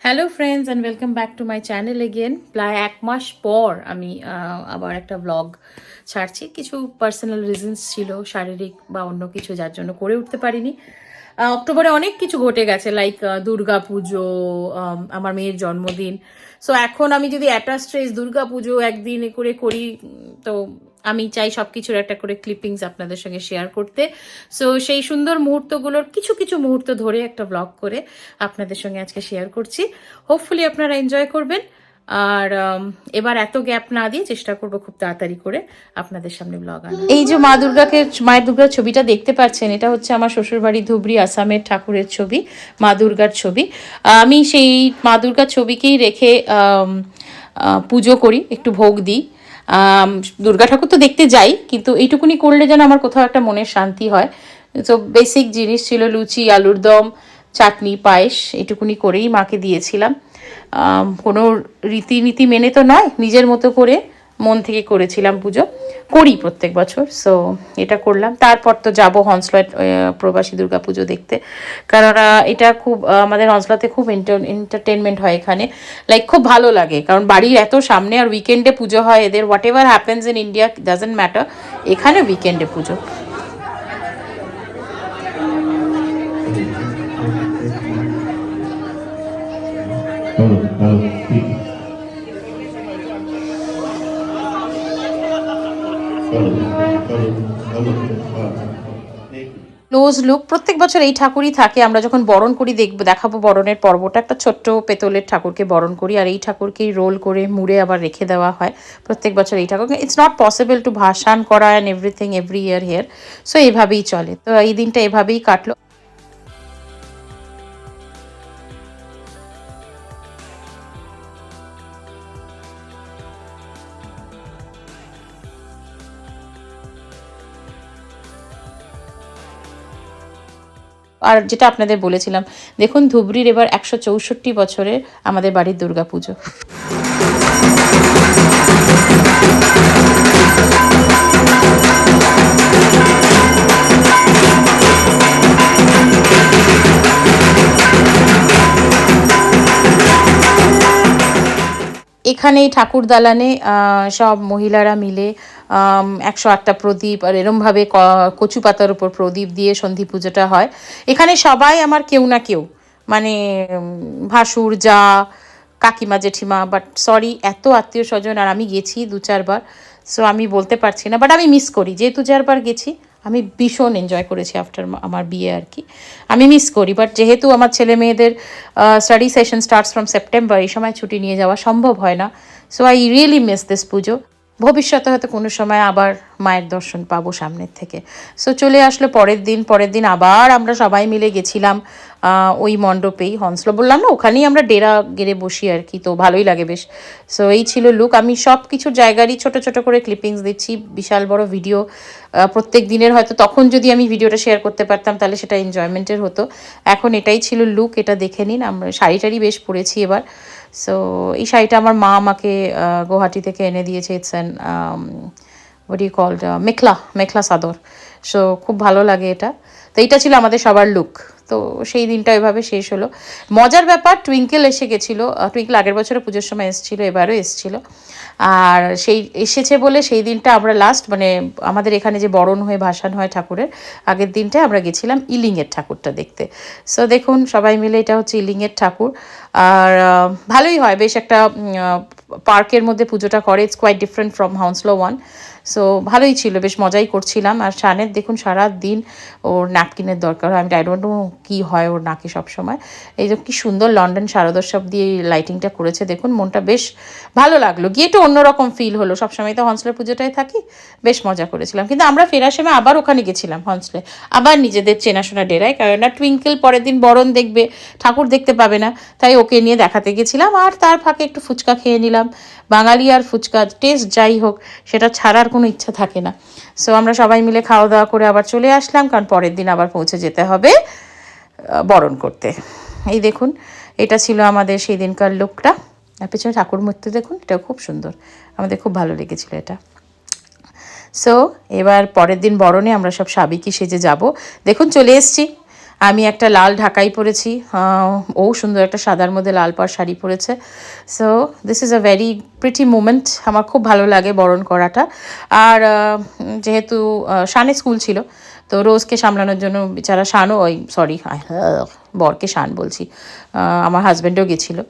Hello friends and welcome back to my channel again. প্রায় 1 মাস পর আমি আবার একটা ব্লগ ছাড়ছি। কিছু পার্সোনাল রিজনস ছিল, শারীরিক বা অন্য কিছু, যার জন্য করে উঠতে পারিনি। অক্টোবরে অনেক কিছু ঘটে গেছে, লাইক দুর্গা পুজো, আমার মেয়ের জন্মদিন। সো এখন আমি যদি একটা স্ট্রেস দুর্গা পুজো একদিন করে করি, তো আমি চাই সব কিছুর একটা করে ক্লিপিংস আপনাদের সঙ্গে শেয়ার করতে। সো সেই সুন্দর মুহূর্তগুলোর কিছু কিছু মুহূর্ত ধরে একটা ব্লগ করে আপনাদের সঙ্গে আজকে শেয়ার করছি। হোপফুলি আপনারা এনজয় করবেন। আর এবার এত গ্যাপ না দিয়ে চেষ্টা করবো খুব তাড়াতাড়ি করে আপনাদের সামনে ব্লগ আনা। এই যে মায়ের দুর্গার ছবিটা দেখতে পাচ্ছেন, এটা হচ্ছে আমার শ্বশুরবাড়ি ধুবড়ি আসামের ঠাকুরের ছবি, মা দুর্গার ছবি। আমি সেই মা দুর্গার ছবিকেই রেখে পুজো করি, একটু ভোগ দিই। দুর্গা ঠাকুর তো দেখতে যাই, কিন্তু এইটুকুনি করলে যেন আমার কোথাও একটা মনের শান্তি হয়। তো বেসিক জিনিস ছিল লুচি, আলুর দম, চাটনি, পায়েস, এটুকুনি করেই মাকে দিয়েছিলাম। কোনো রীতিনীতি মেনে তো নয়, নিজের মতো করে মন থেকে করেছিলাম পুজো, করি প্রত্যেক বছর। সো এটা করলাম। তারপর তো যাবো হন্সলায় প্রবাসী দুর্গা পুজো দেখতে, কারণ এটা খুব আমাদের হন্সলাতে খুব এন্টারটেনমেন্ট হয় এখানে, লাইক খুব ভালো লাগে, কারণ বাড়ির এত সামনে আর উইকেন্ডে পুজো হয় এদের। What ever happens in India doesn't matter, এখানে উইকেন্ডে পুজো। ক্লোজ লুক প্রত্যেক বছর এই ঠাকুরই থাকে। আমরা যখন বরণ করি দেখাবো বরণের পর্বটা। একটা ছোট্ট পেতলের ঠাকুরকে বরণ করি, আর এই ঠাকুরকেই রোল করে মুড়ে আবার রেখে দেওয়া হয় প্রত্যেক বছর এই ঠাকুরকে। ইটস নট পসিবল টু ভাসান করা and everything every year here. So এইভাবেই চলে। তো এই দিনটা এভাবেই কাটলো। আর যেটা আপনাদের বলেছিলাম, দেখুন ধুবড়ির এবার 164 বছরের আমাদের বাড়ির দুর্গা পুজো। এখানে ঠাকুর দালানে সব মহিলারা মিলে 108টা প্রদীপ আর এরমভাবে কচু পাতার উপর প্রদীপ দিয়ে সন্ধি পুজোটা হয়। এখানে সবাই আমার কেউ না কেউ, মানে ভাসুর, যা, কাকিমা, জেঠিমা, বাট সরি এত আত্মীয় স্বজন। আর আমি গেছি 2-4 বার, সো আমি বলতে পারছি না, বাট আমি মিস করি। যেহেতু 4 বার গেছি, আমি ভীষণ এনজয় করেছি আফটার আমার বিয়ে আর কি। আমি মিস করি, বাট যেহেতু আমার ছেলে মেয়েদের study session starts from September, এই সময় ছুটি নিয়ে যাওয়া সম্ভব হয় না। So I really miss this পুজো। ভবিষ্যতে হয়তো কোনো সময় আবার মায়ের দর্শন পাবো সামনের থেকে। সো চলে আসলো পরের দিন আবার আমরা সবাই মিলে গেছিলাম ওই মণ্ডপেই, হন্সলা বললাম না, ওখানেই আমরা ডেরা গেড়ে বসি আর কি। তো ভালোই লাগে বেশ। সো এই ছিল লুক। আমি সব কিছু জায়গারই ছোট ছোট করে ক্লিপিংস দিচ্ছি, বিশাল বড় ভিডিও প্রত্যেক দিনের। হয়তো তখন যদি আমি ভিডিওটা শেয়ার করতে পারতাম তাহলে সেটা এনজয়মেন্টের হতো। এখন এটাই ছিল লুক, এটা দেখে নিন। আমরা শাড়ি টাড়ি বেশ পরেছি এবার। সো এই শাড়িটা আমার মা আমাকে গুয়াহাটি থেকে এনে দিয়েছে। It's an what you called mekhela chador. সো খুব ভালো লাগে এটা। তো এইটা ছিল আমাদের সবার লুক। তো সেই দিনটা এভাবে শেষ হলো। মজার ব্যাপার, টুইঙ্কেল এসে গেছিলো। টুইঙ্কেল আগের বছরে পুজোর সময় এসেছিলো, এবারও এসেছিলো। আর সেই এসেছে বলে সেই দিনটা আমরা লাস্ট, মানে আমাদের এখানে যে বরণ হয়ে ভাসান হয় ঠাকুরের, আগের দিনটায় আমরা গেছিলাম ইলিংয়ের ঠাকুরটা দেখতে। সো দেখুন সবাই মিলে, এটা হচ্ছে ইলিংয়ের ঠাকুর। আর ভালোই হয়, বেশ একটা পার্কের মধ্যে পুজোটা করে। It's quite different from Hounslow one. So ভালোই ছিল, বেশ মজাই করছিলাম। আর শানের দেখুন সারা দিন ওর ন্যাপকিনের দরকার হয়। আমি আই ডোন্ট নো কী হয় ওর নাকে সবসময়। এই যে কী সুন্দর লন্ডন শারদোৎসব দিয়ে লাইটিংটা করেছে, দেখুন মনটা বেশ ভালো লাগলো। গিয়ে একটু অন্যরকম ফিল হলো। সবসময় তো হন্সলের পুজোটায় থাকি, বেশ মজা করেছিলাম। কিন্তু আমরা ফেরার সময় আবার ওখানে গেছিলাম হন্সলে, আবার নিজেদের চেনাশোনা ডেরায়, কারণ টুইঙ্কেল পরের দিন বরণ দেখবে, ঠাকুর দেখতে পাবে না, তাই ওকে নিয়ে দেখাতে গেছিলাম। আর তার ফাঁকে একটু ফুচকা খেয়ে নিলাম। বাঙালি আর ফুচকা টেস্ট যাই হোক, সেটা ছাড়ার কোনো ইচ্ছা থাকে না। সো আমরা সবাই মিলে খাওয়া দাওয়া করে আবার চলে আসলাম, কারণ পরের দিন আবার পৌঁছে যেতে হবে বরণ করতে। এই দেখুন, এটা ছিল আমাদের সেই দিনকার লুকটা। আর পেছনে ঠাকুর মূর্তি দেখুন, এটাও খুব সুন্দর, আমাদের খুব ভালো লেগেছিলো এটা। সো এবার পরের দিন বরণে আমরা সব সাবেকি সেজে যাব। দেখুন চলে এসছি। আমি একটা লাল ঢাকাই পরেছি, ও সুন্দর একটা সাদার মধ্যে লাল পাড় শাড়ি পরেছে। So this is a very pretty moment, আমার খুব ভালো লাগে বরণ করাটা। আর যেহেতু শানে স্কুল ছিল, তো রোজকে সামলানোর জন্য বেচারা শানও বরকে শান বলছি, আমার হাজব্যান্ডও গেছিলো।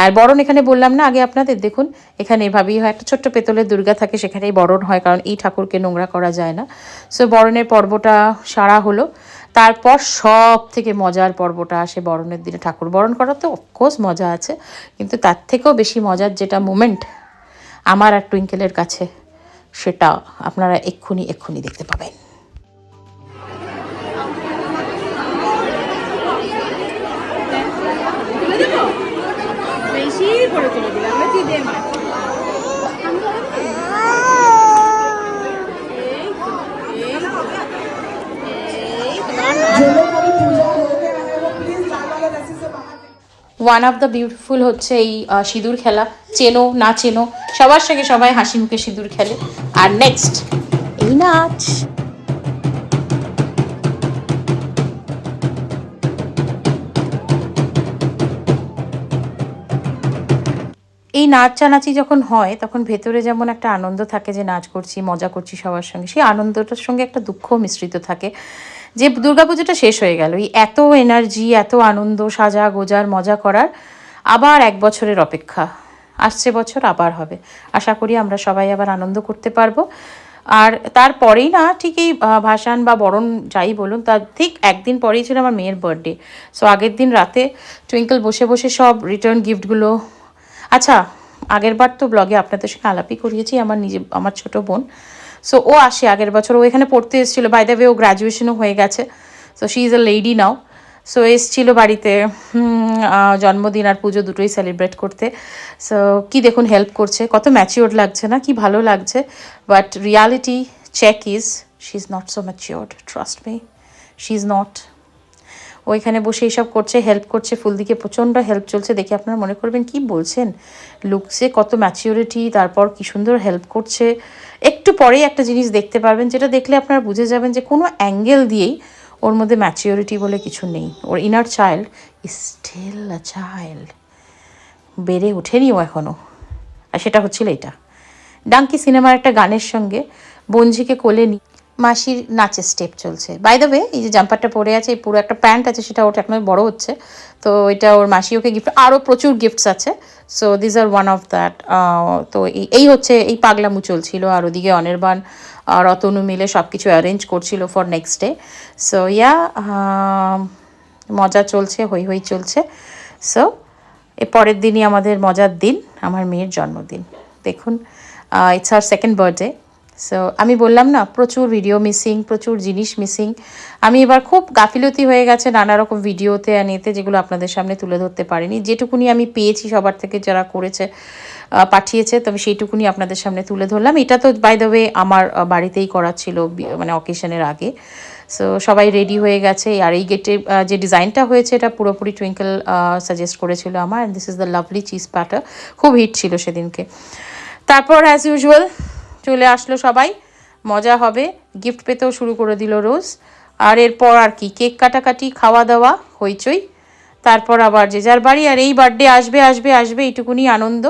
আর বরণ এখানে বললাম না আগে আপনাদের, দেখুন এখানে এভাবেই হয়, একটা ছোট্ট পেতলের দুর্গা থাকে, সেখানেই বরণ হয়, কারণ এই ঠাকুরকে নোংরা করা যায় না। সো বরণের পর্বটা সারা হলো। তারপর সব থেকে মজার পর্বটা আসে বরণের দিনে। ঠাকুর বরণ করা তো অফকোর্স মজা আছে, কিন্তু তার থেকেও বেশি মজার যেটা মোমেন্ট আমার আর টুইঙ্কেলের কাছে, সেটা আপনারা এক্ষুনি দেখতে পাবেন। ওয়ান অফ দ্য বিউটিফুল হচ্ছে এই সিঁদুর খেলা, চেনো না চেনো সবার সঙ্গে সবাই হাসি মুখে সিঁদুর খেলে। আর নেক্সট এই নাচ, এই নাচানাচি যখন হয় তখন ভেতরে যেমন একটা আনন্দ থাকে যে নাচ করছি, মজা করছি সবার সঙ্গে, সেই আনন্দটার সঙ্গে একটা দুঃখ মিশ্রিত থাকে যে দুর্গাপুজোটা শেষ হয়ে গেল। এই এত এনার্জি, এত আনন্দ, সাজা গোজার মজা করার আবার 1 বছরের অপেক্ষা, আসছে বছর আবার হবে। আশা করি আমরা সবাই আবার আনন্দ করতে পারবো। আর তারপরেই না ঠিক এই ভাসান বা বরণ যাই বলুন, তার ঠিক একদিন পরেই ছিল আমার মেয়ের বার্থডে। সো আগের দিন রাতে টুইঙ্কেল বসে বসে সব রিটার্ন গিফটগুলো, আচ্ছা আগের বার তো ব্লগে আপনাদের সঙ্গে আলাপই করিয়েছি, আমার ছোট বোন, সো ও আসে আগের বছর, ও এখানে পড়তে এসেছিলো, বাই দ্য ওয়ে ও গ্র্যাজুয়েশনও হয়ে গেছে, so she is a lady now. So এসছিল বাড়িতে জন্মদিন আর পুজো দুটোই সেলিব্রেট করতে। সো কি দেখুন হেল্প করছে, কত ম্যাচিওর্ড লাগছে না, কি ভালো লাগছে। But reality check is she is not so matured, trust me, she is not. ওইখানে বসে এইসব করছে, হেল্প করছে, ফুলদিকে প্রচণ্ড হেল্প চলছে, দেখে আপনারা মনে করবেন কি বলছেন, লুকসে কত ম্যাচিওরিটি, তারপর কি সুন্দর হেল্প করছে। একটু পরেই একটা জিনিস দেখতে পারবেন, যেটা দেখলে আপনারা বুঝে যাবেন যে কোনো অ্যাঙ্গেল দিয়েই ওর মধ্যে ম্যাচিওরিটি বলে কিছু নেই। ওর inner child is still a child, বেড়ে ওঠেনি ও এখনও। আর সেটা হচ্ছিল এটা ডাঙ্কি সিনেমার একটা গানের সঙ্গে বঞ্জিকে কোলে নিয়ে মাসির নাচের স্টেপ চলছে। বাই দ্য ওয়ে এই যে জাম্পারটা পরে আছে, এই পুরো একটা প্যান্ট আছে, সেটা ওটা এখন বড় হচ্ছে, তো এটা ওর মাসি ওকে গিফট, আরও প্রচুর গিফটস আছে। So this are one of that. তো এই হচ্ছে এই পাগলামু চলছিল, আর ওদিকে অনির্বাণ রতনু মিলে সব কিছু অ্যারেঞ্জ করছিল for next day. So yeah মজা চলছে, হই হই চলছে। সো এর পরের দিনই আমাদের মজার দিন, আমার মেয়ের জন্মদিন। দেখুন it's our second birthday. So আমি বললাম না প্রচুর ভিডিও মিসিং, প্রচুর জিনিস মিসিং। আমি এবার খুব গাফিলতি হয়ে গেছে নানা রকম ভিডিওতে আর এতে, যেগুলো আপনাদের সামনে তুলে ধরতে পারিনি। যেটুকুনি আমি পেয়েছি সবার থেকে যারা করেছে পাঠিয়েছে, তবে সেইটুকুনি আপনাদের সামনে তুলে ধরলাম। এটা তো বাই দ্য ওয়ে আমার বাড়িতেই করা ছিল, মানে অকেশনের আগে। সো সবাই রেডি হয়ে গেছে। আর এই গেটে যে ডিজাইনটা হয়েছে এটা পুরোপুরি টুইঙ্কেল সাজেস্ট করেছিল আমার। This is the lovely cheese platter, খুব হিট ছিল সেদিনকে। তারপর অ্যাজ ইউজুয়াল চলে আসলো সবাই, মজা হবে, গিফট পেতেও শুরু করে দিল রোজ। আর এরপর আর কি কেক কাটাকাটি, খাওয়া দাওয়া, হইচই। তারপর আবার যে যার বাড়ি। আর এই বার্থডে আসবে আসবে আসবে, এইটুকুনি আনন্দ,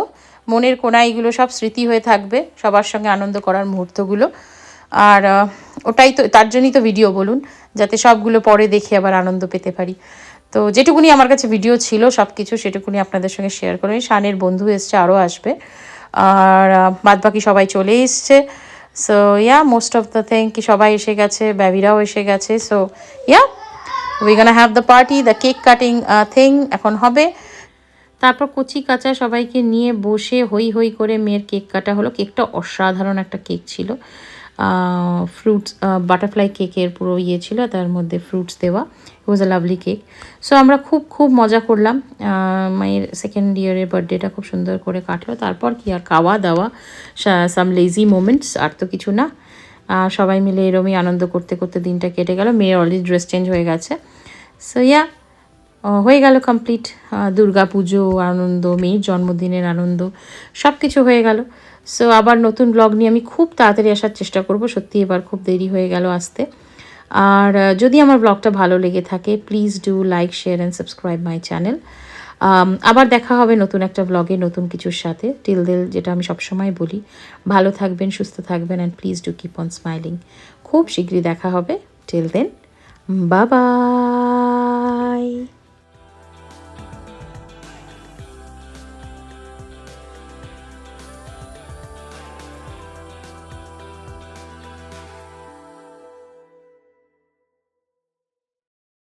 মনের কোনায় এগুলো সব স্মৃতি হয়ে থাকবে, সবার সঙ্গে আনন্দ করার মুহূর্তগুলো। আর ওটাই তো, তার জন্যই তো ভিডিও বলুন, যাতে সবগুলো পরে দেখে আবার আনন্দ পেতে পারি। তো যেটুকুনি আমার কাছে ভিডিও ছিল সব কিছু সেটুকুনি আপনাদের সঙ্গে শেয়ার করে। শানের বন্ধু এসছে, আরও আসবে, আর বাদবাকি সবাই চলে এসছে। So yeah most of the thing কি সবাই এসে গেছে, ব্যাবিরাও এসে গেছে। So yeah we gonna have the party, the cake cutting thing এখন হবে। তারপর কচি কাঁচা সবাইকে নিয়ে বসে হই হই করে মেয়ের কেক কাটা হলো। কেকটা অসাধারণ একটা কেক ছিল, ফ্রুটস বাটারফ্লাই কেকের পুরো ইয়ে ছিল, তার মধ্যে ফ্রুটস দেওয়া। ইট ওয়াজ আ লাভলি কেক। সো আমরা খুব খুব মজা করলাম, মায়ের সেকেন্ড ইয়ারের বার্থডেটা খুব সুন্দর করে কাটলো। তারপর কি আর খাওয়া দাওয়া, সাম লেজি মোমেন্টস, আর তো কিছু না। সবাই মিলে এরমই আনন্দ করতে করতে দিনটা কেটে গেল। মেয়ের অলরেডি ড্রেস চেঞ্জ হয়ে গেছে। সো ইয়া হয়ে গেল কমপ্লিট দুর্গা পুজো আনন্দ, মেয়ের জন্মদিনের আনন্দ, সব কিছু হয়ে গেল। সো আবার নতুন ব্লগ নিয়ে আমি খুব তাড়াতাড়ি আসার চেষ্টা করব। সত্যি এবার খুব দেরি হয়ে গেল আসতে। আর যদি আমার ব্লগটা ভালো লেগে থাকে please do like share and subscribe my channel. আবার দেখা হবে নতুন একটা ব্লগে নতুন কিছুর সাথে। টিল দেন, যেটা আমি সবসময় বলি, ভালো থাকবেন, সুস্থ থাকবেন, and please do keep on smiling. খুব শীঘ্রই দেখা হবে। Till then, bye by.